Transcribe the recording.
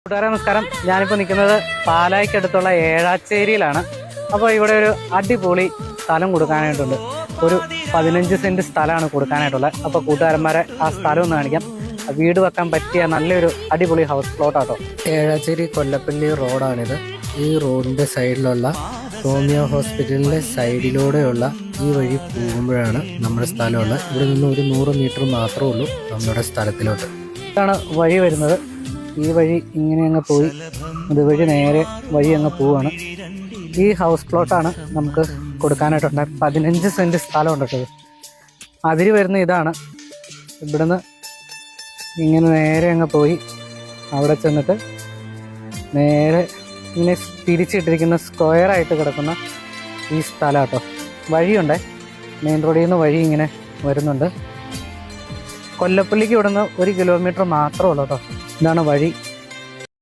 കൂട്ടുകാരെ നമസ്കാരം. ഞാനിപ്പോൾ നിൽക്കുന്നത് പാലായ്ക്കടുത്തുള്ള ഏഴാച്ചേരിയിലാണ്. അപ്പോൾ ഇവിടെ ഒരു അടിപൊളി സ്ഥലം കൊടുക്കാനായിട്ടുണ്ട്. ഒരു 15 സെന്റ് സ്ഥലമാണ് കൊടുക്കാനായിട്ടുള്ളത്. അപ്പോൾ കൂട്ടുകാരന്മാരെ ആ സ്ഥലം ഒന്ന് കാണിക്കാം. വീട് വെക്കാൻ പറ്റിയ നല്ലൊരു അടിപൊളി ഹൗസ് പ്ലോട്ടാട്ടോ. ഏഴാച്ചേരി കൊല്ലപ്പള്ളി റോഡാണിത്. ഈ റോഡിന്റെ സൈഡിലുള്ള ഹോമിയോ ഹോസ്പിറ്റലിന്റെ സൈഡിലൂടെയുള്ള ഈ വഴി പോകുമ്പോഴാണ് നമ്മുടെ സ്ഥലമുള്ളത്. ഇവിടെ നിന്ന് ഒരു 100 മീറ്റർ മാത്രമേ ഉള്ളൂ നമ്മുടെ സ്ഥലത്തിലോട്ട്. ഇതാണ് വഴി വരുന്നത്. ഈ വഴി ഇങ്ങനെ അങ്ങ് പോയി ഇതുവഴി നേരെ വഴി അങ്ങ് പോവാണ്. ഈ ഹൗസ് പ്ലോട്ടാണ് നമുക്ക് കൊടുക്കാനായിട്ടുണ്ട്. 15 സെന്റ് സ്ഥലമുണ്ട് കേട്ടത്. അതിര് വരുന്ന ഇതാണ്. ഇവിടുന്ന് ഇങ്ങനെ നേരെ അങ്ങ് പോയി അവിടെ ചെന്നിട്ട് നേരെ ഇങ്ങനെ തിരിച്ചിട്ടിരിക്കുന്ന സ്ക്വയറായിട്ട് കിടക്കുന്ന ഈ സ്ഥലം കേട്ടോ. വഴിയുണ്ട്, മെയിൻ റോഡിൽ നിന്ന് വഴി ഇങ്ങനെ വരുന്നുണ്ട്. കൊല്ലപ്പള്ളിക്ക് ഇവിടുന്ന് 1 കിലോമീറ്റർ മാത്രമേ ഉള്ളൂ കേട്ടോ. ഇതാണ് വഴി.